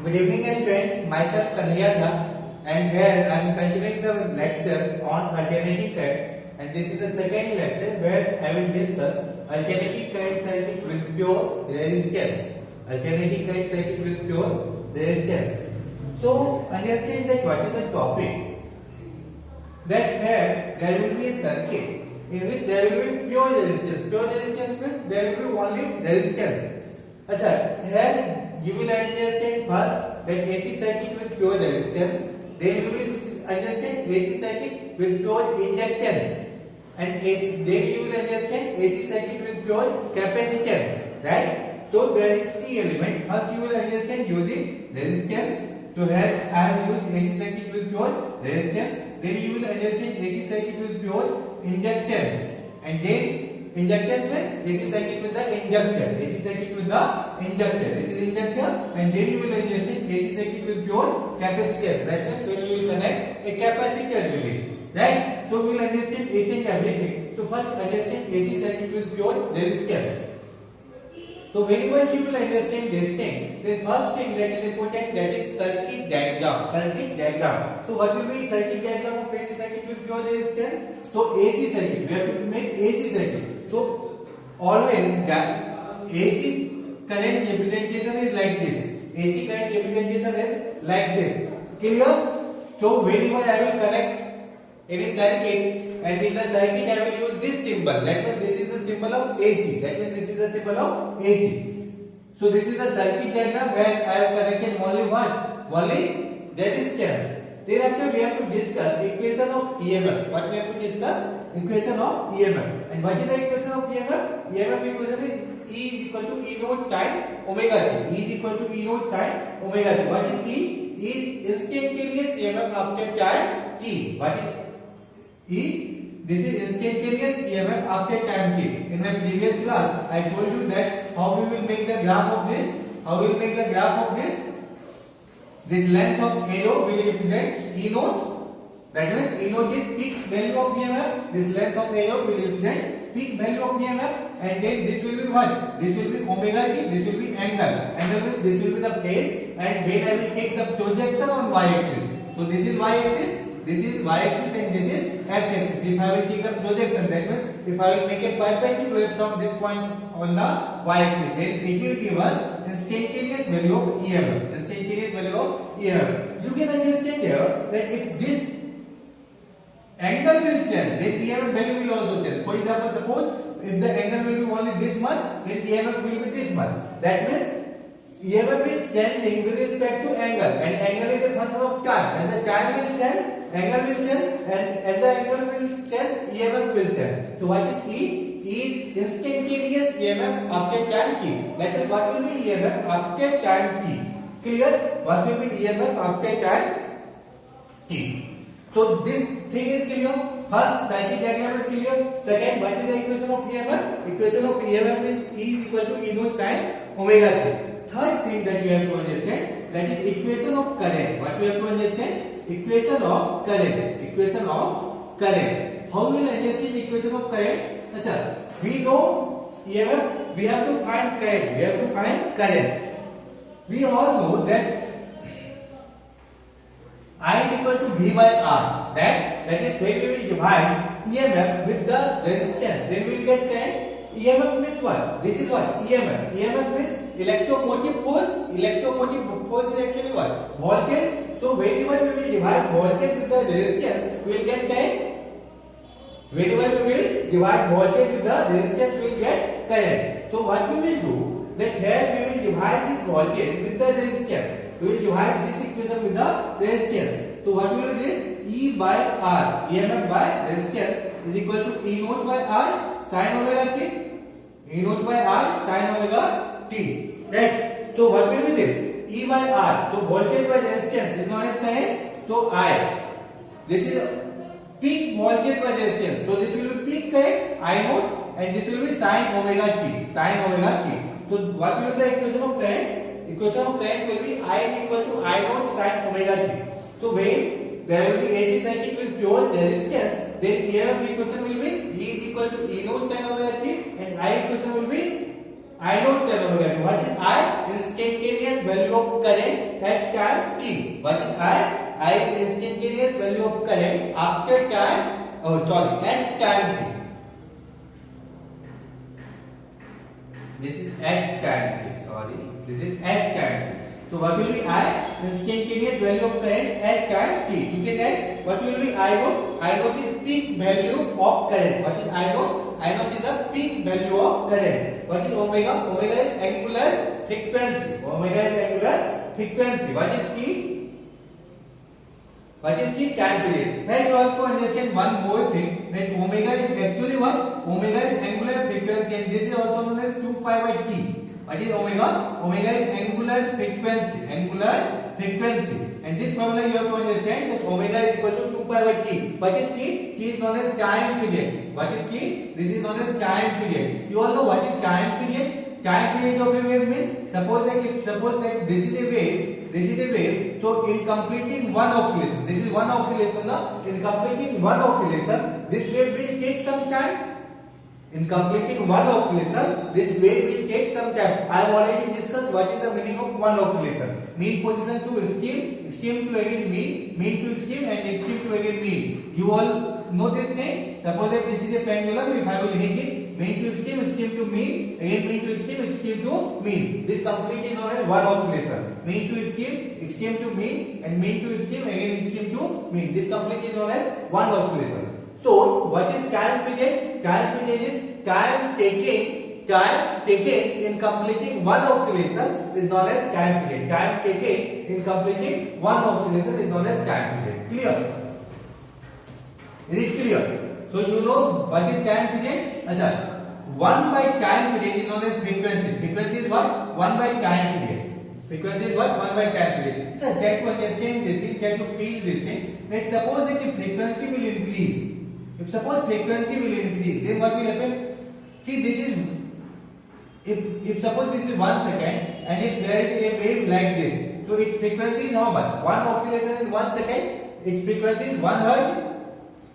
Good evening, students. Myself Kanhaiya Jha, and here I am continuing the lecture on alternating current. And this is the second lecture where I will discuss alternating current circuit with pure resistance. Alternating current circuit with pure resistance. So understand that what is the topic. That here there will be a circuit in which there will be pure resistance. Pure resistance means there will be only resistance. अच्छा, here you will understand first that AC circuit with pure resistance, then you will understand AC circuit with pure inductance, and then you will understand AC circuit with pure capacitance, right? So there is three elements. First you will understand using resistance. So here I have used AC circuit with pure resistance. Then you will understand AC circuit with pure inductance, and then inductance means AC circuit with the inductor. AC circuit with the inductor. This is inductor, and then you will understand AC circuit with pure capacitance. That means when you will connect a capacitor to it, right? So we will understand each and everything. So first understand AC circuit with pure resistance. So whenever you will understand this thing, then first thing that is important, that is circuit diagram. Circuit diagram. So what will be circuit diagram of AC circuit with pure resistance? So AC circuit, we have to make AC circuit. So always AC current representation is like this. AC current representation is like this. Clear? So whenever I will connect any circuit, and in the circuit I will use this symbol. That means this is the symbol of AC. That means this is the symbol of AC. So this is the circuit diagram where I have connected only what? Only resistance. Thereafter we have to discuss equation of EMF. What we have to discuss? Equation of EMF. And what is the equation of EMF? EMF equation is E is equal to E naught sin omega t. E is equal to E naught sin omega t. What is E? E is instantaneous EMF after time t. What is E? This is instantaneous EMF after time t. In my previous class, I told you that how we will make the graph of this. How we will make the graph of this? This length of arrow will represent E naught. That means E naught is peak value of EMF. This length of arrow will represent peak value of EMF, and then this will be what? This will be omega t. This will be angle. Angle means this will be the phase, and when I will take the projection on y-axis. So this is y-axis. This is y-axis and this is x-axis. If I will take the projection, that means if I will make a perpendicular from this point on the y-axis, then it will give us instantaneous value of EMF. Instantaneous value of EMF. You can understand here that if this angle will change, then EMF value will also change. For example, suppose if the angle will be only this much, then EMF will be this much. That means EMF is changing with respect to angle, and angle is a function of time. As the time will change, angle will change, and as the angle will change, EMF will change. So what is E? E is instantaneous EMF after time t. That is, what will be EMF after time t? Clear? What will be EMF after time t? So this thing is clear. First, circuit diagram is clear. Second, what is the equation of EMF? Equation of EMF is E is equal to E naught sin omega t. Third thing that we have to understand, that is equation of current. What we have to understand? Equation of current. Equation of current. How we will understand equation of current? Acha, we know EMF. We have to find current. We have to find current. We all know that I is equal to V by R. That is when we will divide EMF with the resistance, then we will get current. EMF means what? This is what? EMF. EMF means electromotive force. Electromotive force is actually what? Voltage. So whenever we will divide voltage with the resistance, we will get current. Whenever we will divide voltage with the resistance, we will get current. So what we will do, that here we will divide this voltage with the resistance. We will divide this equation with the resistance. So what will be this? E by R. EMF by resistance is equal to E naught by R sin omega t. E naught by R sin omega t. Right? So what will be this? E by R. So voltage by resistance is known as current. So I. This is peak voltage by resistance. So this will be peak current I naught, and this will be sin omega t. Sin omega t. So what will be the equation of current? Equation of current will be I is equal to I naught sin omega t. So when there will be AC circuit with pure resistance, then EMF equation will be E is equal to E naught sin omega t, and I equation will be I naught sin omega t. What is I? instantaneous value of current at time t. What is I? I is instantaneous value of current after time, at time t. This is at time t. Sorry, this is at time t. So what will be I? Instantaneous value of current at time t. You can add what will be I naught? I naught is peak value of current. What is I naught? I naught is the peak value of current. What is omega? Omega is angular frequency. Omega is angular frequency. What is T? What is T? Time period. Then you have to understand one more thing, that omega is actually what? Omega is angular frequency, and this is also known as 2 pi by T. What is omega? Omega is angular frequency. Angular frequency. And this formula you have to understand, that omega is equal to 2 pi by T. What is T? T is known as time period. What is T? This is known as time period. You all know what is time period? Time period of a wave means, suppose that this is a wave, so in completing one oscillation, this is one oscillation, in completing one oscillation, this wave will take some time. In completing one oscillation, this wave will take some time. I have already discussed what is the meaning of one oscillation. Mean position to extreme, extreme to again mean, mean to extreme, and extreme to again mean. You all know this thing. Suppose that this is a pendulum. If I will hit it, mean to extreme, extreme to mean, again mean to extreme, extreme to mean. This completely is known as one oscillation. Mean to extreme, extreme to mean, and mean to extreme, again extreme to mean. This completely is known as one oscillation. So, what is time period? Time period is time taken in completing one oscillation is known as time period. Time taken in completing one oscillation is known as time period. Clear? Is it clear? So, you know what is time period? Achha, 1 by time period is known as frequency. Frequency is what? 1 by time period. Frequency is what? 1 by time period. So, try to understand this thing, try to feel this thing. Let's suppose that the frequency will increase. If suppose frequency will increase, then what will happen? See, this is, if suppose this is 1 second, and if there is a wave like this, so its frequency is how much? One oscillation in 1 second, its frequency is 1 hertz.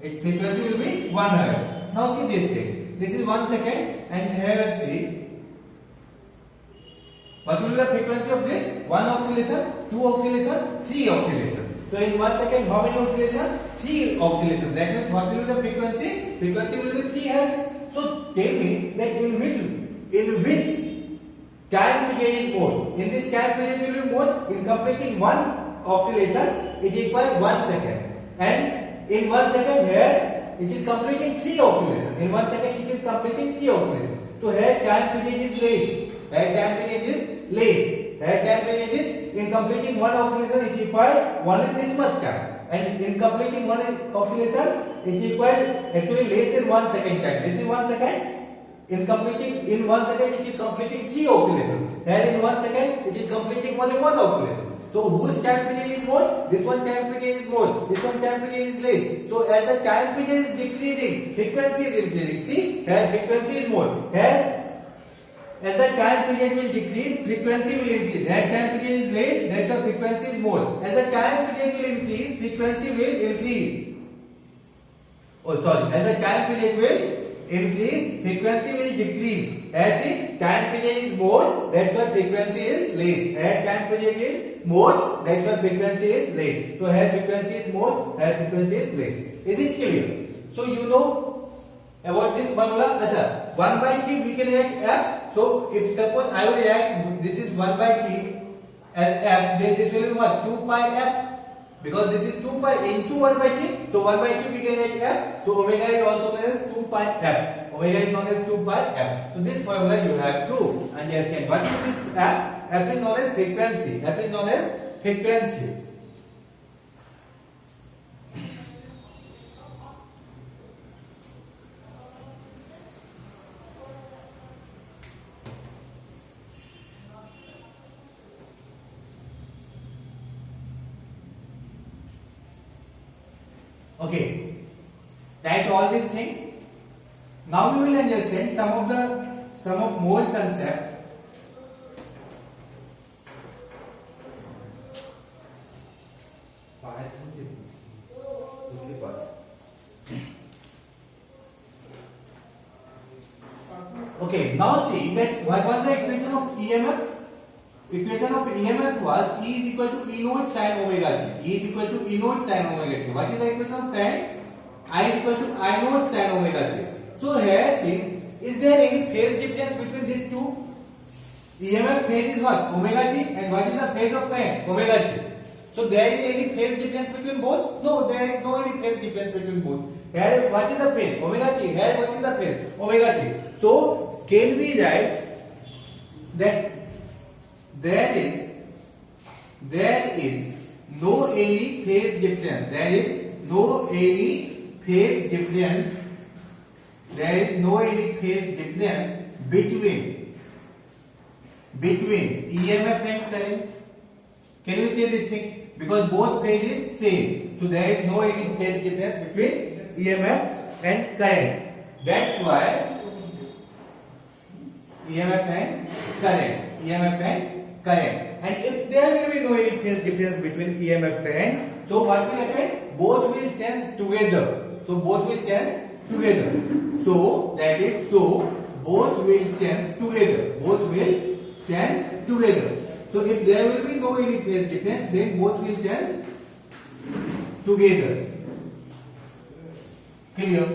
Its frequency will be 1 hertz. Now see this thing. This is 1 second, and here see. What will be the frequency of this? 1 oscillation, 2 oscillation, 3 oscillation. So in 1 second, how many oscillations? 3 oscillations. That means what will be the frequency? Frequency will be 3 hertz. So tell me that in which time period is more? In this time period will be more. In completing one oscillation, it equals 1 second. And in 1 second here, it is completing 3 oscillations. In 1 second, it is completing 3 oscillations. So here time period is less. Here time period is less. Here time period is, in completing one oscillation, it requires only this much time. And in completing one oscillation, it requires actually less than 1 second time. This is 1 second. In completing in 1 second, it is completing 3 oscillations. Here in 1 second, it is completing only 1 oscillation. So whose time period is more? This one time period is more. This one time period is less. So as the time period is decreasing, frequency is increasing. See, here frequency is more. Here, as the time period will decrease, frequency will increase. As time period is less, that the frequency is more. As the time period will increase, frequency will increase. Oh, sorry. As the time period will increase, frequency will decrease. As the time period is more, that's why frequency is less. As time period is more, that's why frequency is less. So here frequency is more, here frequency is less. Is it clear? So you know about this formula. Achha, 1 by t we can write f. So if suppose I will write this is 1 by t as f, then this will be what? 2 pi f. Because this is 2 pi into 1 by t. So 1 by t we can write f. So omega is also known as 2 pi f. Omega is known as 2 pi f. So this formula you have to understand. What is this f? F is known as frequency. F is known as frequency. Okay, that all this thing. Now we will understand some of more concept. Okay, now see that what was the equation of EMF? equation of EMF was E is equal to E naught sin omega t. E is equal to E naught sin omega t. What is the equation of current? I is equal to I naught sin omega t. So here see, is there any phase difference between these two? EMF phase is what? Omega t, and what is the phase of current? Omega t. So there is any phase difference between both? No, there is no any phase difference between both. Here what is the phase? Omega t. Here what is the phase? Omega t. So can we write that there is no any phase difference. There is no any phase difference. There is no any phase difference between EMF and current. Can you see this thing? Because both phases same. So there is no any phase difference between EMF and current. That's why EMF and current. And if there will be no any phase difference between EMF current, so what will happen? Both will change together. So both will change together. So that is so both will change together. So if there will be no any phase difference, then both will change together. Clear?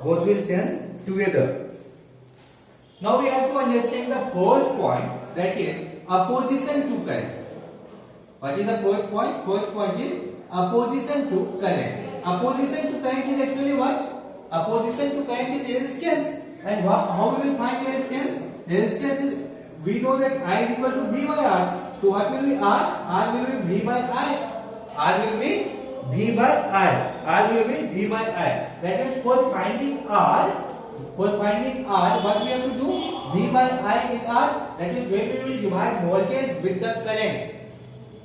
Both will change together. Now we have to understand the fourth point, that is opposition to current. What is the fourth point? Fourth point is opposition to current. Opposition to current is actually what? Opposition to current is resistance. And how we will find resistance? Resistance is, we know that I is equal to V by R. So what will be R? R will be V by I. R will be V by I. That means for finding R, what we have to do? V by I is R. That is when we will divide voltage with the current.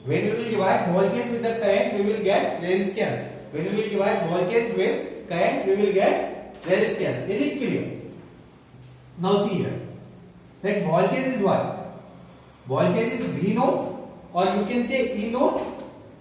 When we will divide voltage with the current, we will get resistance. When we will divide voltage with current, we will get resistance. Is it clear? Now see here. That voltage is what? Voltage is V naught, or you can say E naught.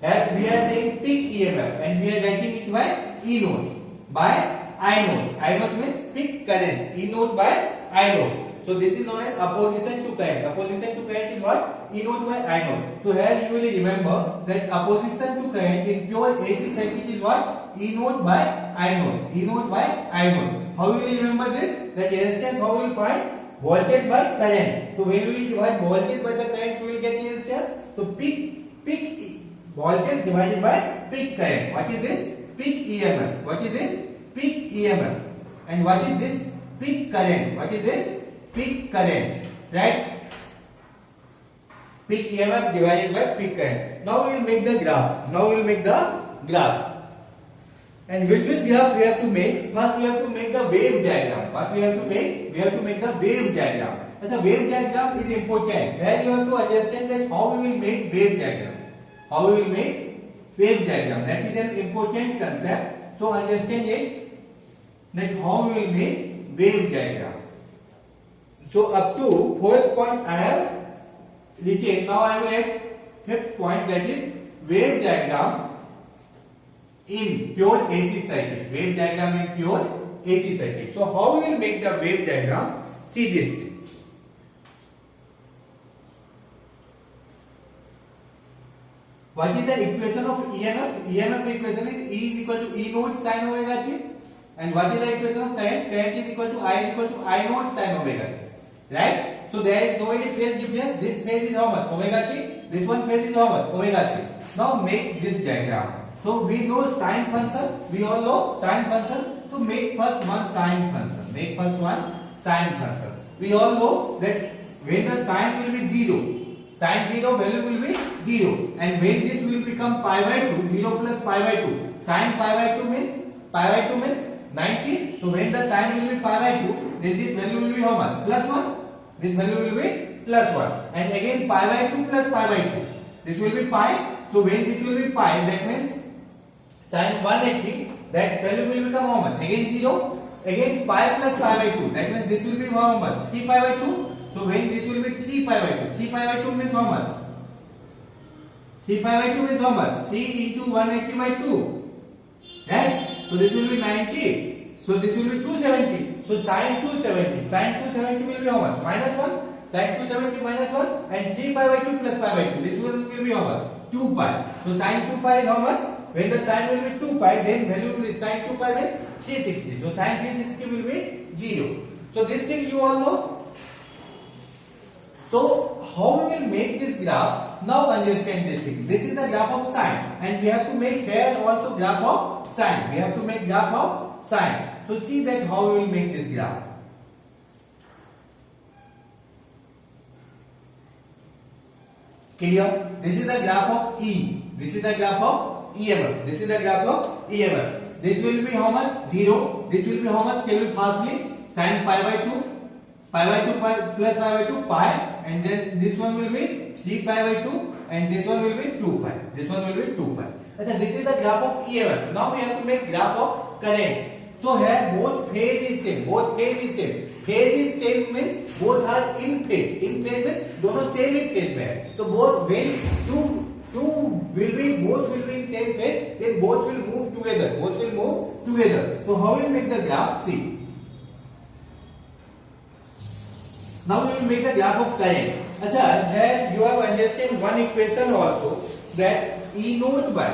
As we are saying peak EMF, and we are writing it by E naught by I naught. I naught means peak current. E naught by I naught. So this is known as opposition to current. Opposition to current is what? E naught by I naught. So here you will remember that opposition to current in pure AC circuit is what? E naught by I naught. E naught by I naught. How will you remember this? That resistance, how we will find? Voltage by current. So when we will divide voltage by the current, we will get resistance. So peak voltage divided by peak current. What is this? Peak EMF. What is this? Peak EMF. And what is this? Peak current. What is this? Peak current. Right? Peak EMF divided by peak current. Now we will make the graph. And which graph we have to make? First we have to make the wave diagram. What we have to make? We have to make the wave diagram. As a wave diagram is important. Here you have to understand that how we will make wave diagram. That is an important concept. So understand it, that how we will make wave diagram. So up to fourth point I have written. Now I will add fifth point, that is wave diagram in pure AC circuit. Wave diagram in pure AC circuit. So how we will make the wave diagram? See this. What is the equation of EMF? EMF equation is E is equal to E naught sin omega t. And what is the equation of current? Current is equal to I naught sin omega t. Right? So there is no any phase difference. This phase is how much? Omega t. This one phase is how much? Omega t. Now make this diagram. So we know sine function. We all know sine function. So make first one sine function. We all know that when the sine will be 0, sin 0 value will be 0. And when this will become pi by 2, 0 plus pi by 2. Sin pi by 2 means 90. So when the sine will be pi by 2, then this value will be how much? Plus 1. This value will be plus 1. And again pi by 2 plus pi by 2. This will be pi. So when this will be pi, that means sin 180, that value will become how much? Again 0. Again pi plus pi by 2. That means this will be how much? 3 pi by 2. So when this will be 3 pi by 2. 3 pi by 2 means how much? 3 pi by 2 means how much? 3 into 180 by 2. Right? So this will be 90. So this will be 270. So sin 270. Sin 270 will be how much? Minus 1. Sin 270 minus 1 and 3 pi by 2 plus pi by 2. This one will be how much? 2 pi. So sin 2 pi is how much? When the sin will be 2 pi, then value will be sin 2 pi means 360. So sin 360 will be 0. So this thing you all know. So how we will make this graph? Now understand this thing. This is the graph of sine, and we have to make here also graph of sine. We have to make graph of sine. So see that how we will make this graph. Clear? This is the graph of E. This is the graph of EMF. This is the graph of EMF. This will be how much? 0. This will be how much? Can we fastly? Sin pi by 2. Pi by 2 pi plus pi by 2 pi, and then this one will be 3 pi by 2, and this one will be 2 pi. This one will be 2 pi. अच्छा, this is the graph of EMF. Now we have to make graph of current. So here both phase is same. Both phase is same. Phase is same means both are in phase. In phase means दोनों same in phase में है. So both when two will be both will be in same phase, then both will move together. Both will move together. So how will make the graph? See. Now we will make the graph of current. अच्छा, here you have understand one equation also, that E naught by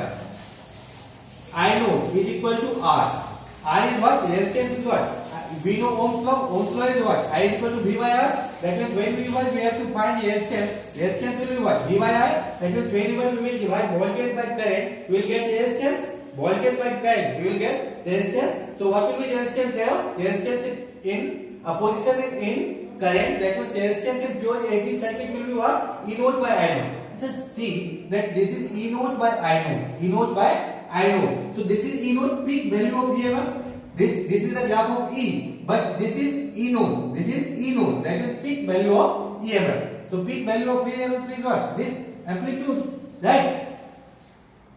I naught is equal to R. R is what? Resistance is what? We know Ohm's law. Ohm's law is what? I is equal to V by R. That means when we have to find resistance. Resistance will be what? V by I. That means whenever we will divide voltage by current, we will get resistance. Voltage by current, we will get resistance. So what will be resistance here? Resistance is in opposition is in current. That means resistance in pure AC circuit will be what? E naught by I naught. Just see that this is E naught by I naught. E naught by I naught. So this is E naught, peak value of EMF. This is the graph of E, but this is E naught. This is E naught. That is peak value of EMF. So peak value of EMF is what? This amplitude, right?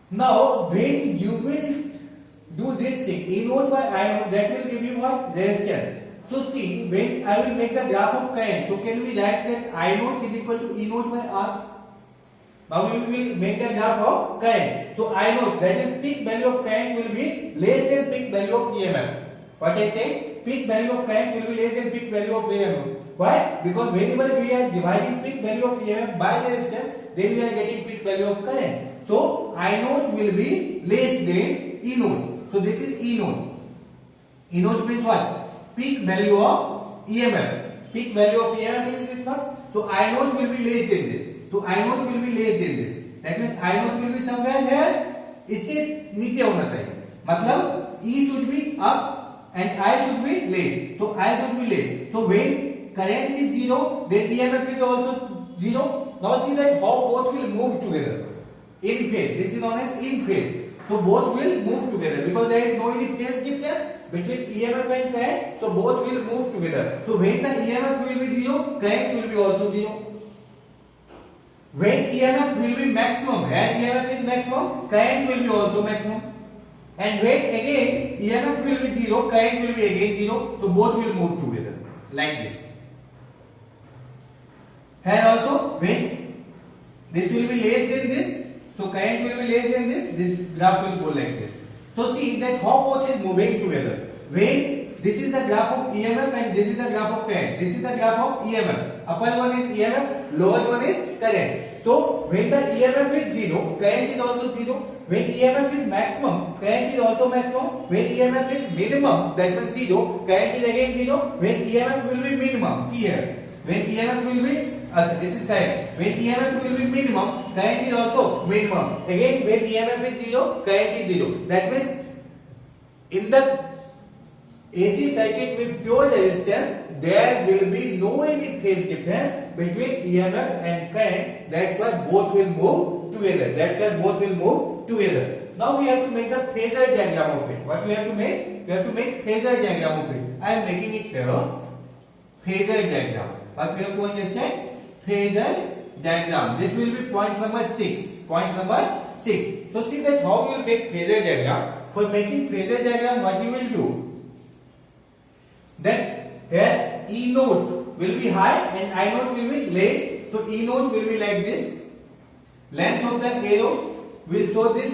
Now when you will do this thing, E naught by I naught, that will give you what? Resistance. So see, when I will make the graph of current, so can we write that I naught is equal to E naught by R? Now we will make the graph of current. So I naught, that is peak value of current, will be less than peak value of EMF. What I say? Peak value of current will be less than peak value of EMF. Why? Because whenever we are dividing peak value of EMF by the resistance, then we are getting peak value of current. So I naught will be less than E naught. So this is E naught. E naught means what? Peak value of EMF. Peak value of EMF is this much. So I naught will be less than this. So I naught will be less than this. That means I naught will be somewhere here. इससे नीचे होना चाहिए. मतलब E should be up and I should be less. So I should be less. So when current is 0, then EMF is also 0. Now see that how both will move together in phase. This is known as in phase. So both will move together because there is no any phase difference between EMF and current. So both will move together. So when the EMF will be 0, current will be also 0. When EMF will be maximum, when EMF is maximum, current will be also maximum. And when again EMF will be 0, current will be again 0. So both will move together like this. Here also when this will be less than this, so current will be less than this graph will go like this. So see that how both is moving together. When this is the graph of EMF and this is the graph of current. This is the graph of EMF. Upper one is EMF, lower one is current. So when the EMF is 0, current is also 0. When EMF is maximum, current is also maximum. When EMF is minimum, that means 0, current is again 0. When EMF will be minimum, see here. When EMF will be, this is current. When EMF will be minimum, current is also minimum. Again, when EMF is 0, current is 0. That means in the AC circuit with pure resistance, there will be no any phase difference between EMF and current. That's why both will move together. That's why both will move together. Now we have to make the phasor diagram of it. What we have to make? We have to make phasor diagram of it. I am making it here. Phasor diagram. What we have to understand? Phasor diagram. This will be point number 6. Point number 6. So see that how you will make phasor diagram. For making phasor diagram, what you will do? Then here E naught will be high and I naught will be less. So E naught will be like this. Length of the arrow will show this,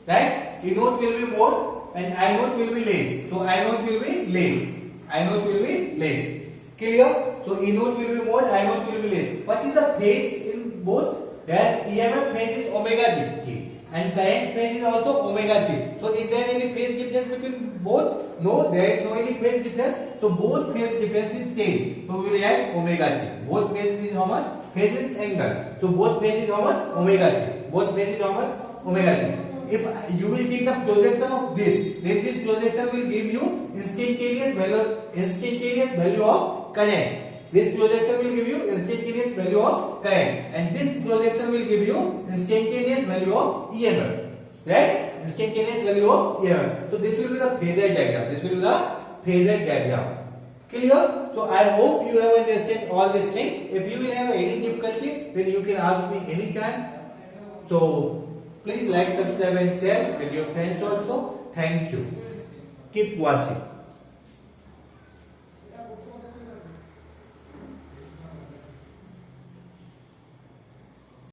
right? E naught will be more and I naught will be less. So I naught will be less. I naught will be less. Clear? So E naught will be more, I naught will be less. What is the phase in both? Where EMF phase is omega t and current phase is also omega t. So is there any phase difference between both? No, there is no any phase difference. So both phase difference is same. So we will add omega t. Both phase is how much? Phase is angle. So both phase is how much? Omega t. Both phase is how much? Omega t. If you will take the projection of this, then this projection will give you instantaneous value of current. This projection will give you instantaneous value of current, and this projection will give you instantaneous value of EMF. Right? Instantaneous value of EMF. So this will be the phasor diagram. This will be the phasor diagram. Clear? So I hope you have understood all these things. If you will have any difficulty, then you can ask me anytime. So please like, subscribe and share with your friends also. Thank you. Keep watching.